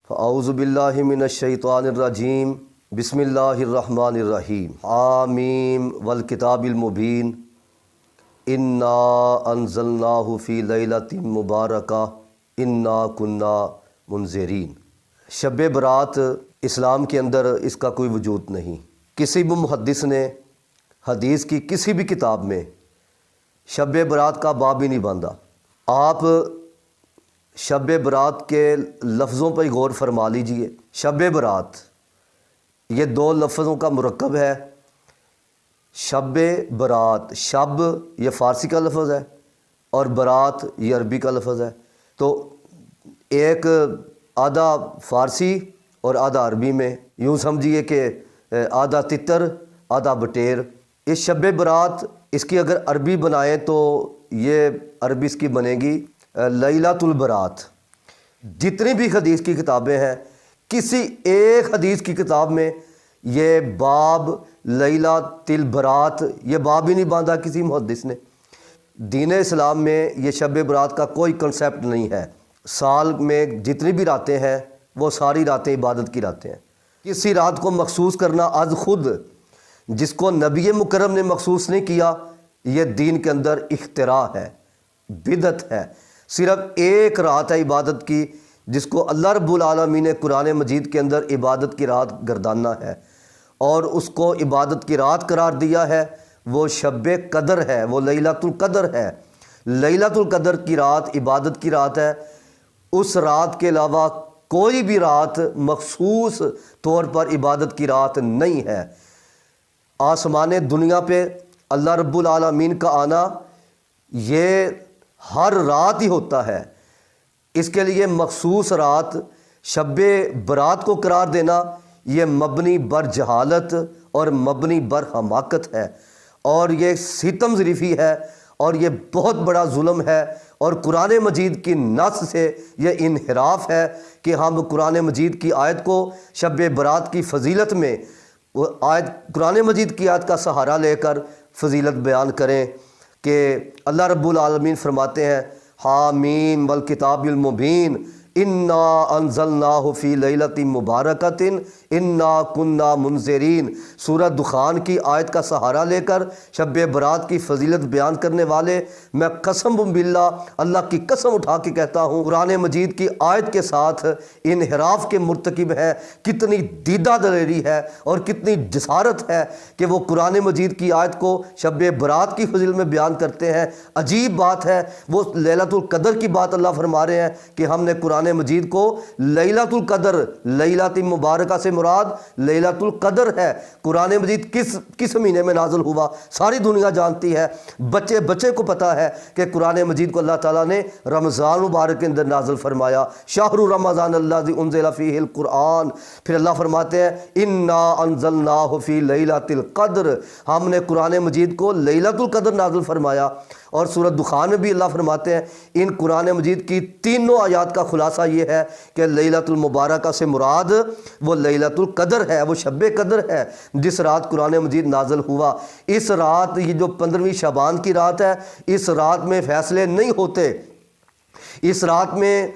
اعوذ باللہ من الشیطان الرجیم بسم اللہ الرحمن الرحیم آمین والکتاب المبین انا انزلناہ فی لیلۃ مبارکہ انا کنا منذرین۔ شب برات اسلام کے اندر اس کا کوئی وجود نہیں۔ کسی بھی محدث نے حدیث کی کسی بھی کتاب میں شب برات کا باب ہی نہیں باندھا۔ آپ شب برات کے لفظوں پر غور فرما لیجئے۔ شب برات یہ دو لفظوں کا مرکب ہے۔ شب برات، شب یہ فارسی کا لفظ ہے اور برات یہ عربی کا لفظ ہے، تو ایک آدھا فارسی اور آدھا عربی میں، یوں سمجھیے کہ آدھا تتر آدھا بٹیر۔ اس شب برات اس کی اگر عربی بنائیں تو یہ عربی اس کی بنے گی لیلۃ البرات۔ جتنی بھی حدیث کی کتابیں ہیں، کسی ایک حدیث کی کتاب میں یہ باب لیلۃ البرات یہ باب ہی نہیں باندھا کسی محدث نے۔ دین اسلام میں یہ شب برات کا کوئی کنسیپٹ نہیں ہے۔ سال میں جتنی بھی راتیں ہیں وہ ساری راتیں عبادت کی راتیں ہیں۔ کسی رات کو مخصوص کرنا از خود جس کو نبی مکرم نے مخصوص نہیں کیا، یہ دین کے اندر اختراع ہے، بدعت ہے۔ صرف ایک رات ہے عبادت کی جس کو اللہ رب العالمین نے قرآن مجید کے اندر عبادت کی رات گردانا ہے اور اس کو عبادت کی رات قرار دیا ہے، وہ شب قدر ہے، وہ لیلۃ القدر ہے۔ لیلۃ القدر کی رات عبادت کی رات ہے۔ اس رات کے علاوہ کوئی بھی رات مخصوص طور پر عبادت کی رات نہیں ہے۔ آسمان دنیا پہ اللہ رب العالمین کا آنا یہ ہر رات ہی ہوتا ہے۔ اس کے لیے مخصوص رات شب برات کو قرار دینا یہ مبنی بر جہالت اور مبنی بر حماقت ہے، اور یہ ستم ظریفی ہے، اور یہ بہت بڑا ظلم ہے، اور قرآن مجید کی نص سے یہ انحراف ہے کہ ہم قرآن مجید کی آیت کو شب برات کی فضیلت میں قرآن مجید کی آیت کا سہارا لے کر فضیلت بیان کریں کہ اللہ رب العالمین فرماتے ہیں حامیم والکتاب المبین انا انزلناہ فی لیلۃ مبارکۃ انا کنا منذرین۔ سورہ دخان کی آیت کا سہارا لے کر شب برات کی فضیلت بیان کرنے والے، میں قسم باللہ اللہ کی قسم اٹھا کے کہتا ہوں، قرآن مجید کی آیت کے ساتھ انحراف کے مرتکب ہیں۔ کتنی دیدہ دلیری ہے اور کتنی جسارت ہے کہ وہ قرآن مجید کی آیت کو شب برات کی فضیلت میں بیان کرتے ہیں۔ عجیب بات ہے، وہ لیلۃ القدر کی بات اللہ فرما رہے ہیں کہ ہم نے قرآن مجید کو لیلۃ القدر، لیلۃ مبارکہ سے مراد لیلۃ القدر ہے۔ قرآن مجید کس مہینے میں نازل ہوا ساری دنیا جانتی ہے۔ بچے کو پتا ہے کہ قرآن مجید کو اللہ تعالیٰ نے رمضان مبارک کے اندر نازل فرمایا، شہر رمضان الذی انزل فیہ القرآن۔ پھر اللہ فرماتے ہیں انا انزلناہ فی لیلۃ القدر، ہم نے قرآن مجید کو لیلۃ القدر نازل فرمایا۔ اور سورۃ دخان میں بھی اللہ فرماتے ہیں ان قرآن مجید کی تینوں آیات کا خلاصہ یہ ہے کہ لیلۃ المبارکہ سے مراد وہ لیلۃ القدر ہے، وہ شب قدر ہے جس رات قرآن مجید نازل ہوا۔ اس رات، یہ جو 15ویں شعبان کی رات ہے، اس رات میں فیصلے نہیں ہوتے، اس رات میں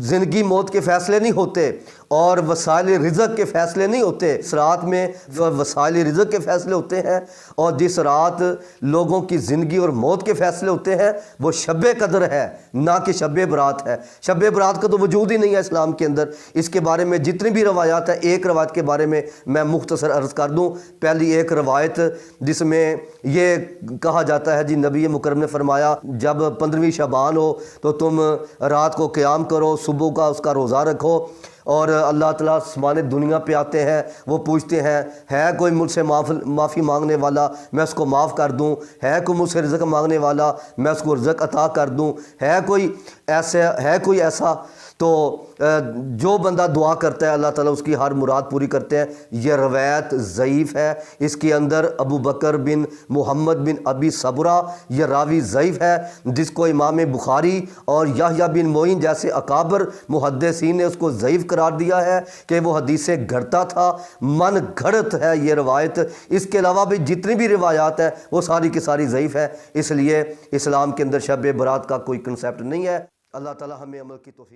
زندگی موت کے فیصلے نہیں ہوتے اور وسائل رزق کے فیصلے نہیں ہوتے۔ اس رات میں وسائل رزق کے فیصلے ہوتے ہیں، اور جس رات لوگوں کی زندگی اور موت کے فیصلے ہوتے ہیں وہ شب قدر ہے، نہ کہ شب برات ہے۔ شب برات کا تو وجود ہی نہیں ہے اسلام کے اندر۔ اس کے بارے میں جتنی بھی روایات ہیں، ایک روایت کے بارے میں میں مختصر عرض کر دوں۔ پہلی ایک روایت جس میں یہ کہا جاتا ہے جی نبی مکرم نے فرمایا جب 15ویں شعبان ہو تو تم رات کو قیام کرو، صبح کا اس کا روزہ رکھو، اور اللہ تعالیٰ آسمان دنیا پہ آتے ہیں، وہ پوچھتے ہیں ہے کوئی مجھ سے معافی مانگنے والا میں اس کو معاف کر دوں، ہے کوئی مجھ سے رزق مانگنے والا میں اس کو رزق عطا کر دوں، ہے کوئی ایسا تو جو بندہ دعا کرتا ہے اللہ تعالیٰ اس کی ہر مراد پوری کرتے ہیں۔ یہ روایت ضعیف ہے، اس کے اندر ابو بکر بن محمد بن ابی صبرہ یہ راوی ضعیف ہے، جس کو امام بخاری اور یحییٰ بن معین جیسے اکابر محدثین نے اس کو ضعیف قرار دیا ہے کہ وہ حدیثیں گھڑتا تھا، من گھڑت ہے یہ روایت۔ اس کے علاوہ بھی جتنی بھی روایات ہیں وہ ساری کی ساری ضعیف ہے، اس لیے اسلام کے اندر شب برات کا کوئی کنسیپٹ نہیں ہے۔ اللہ تعالیٰ ہمیں عمل کی توفیق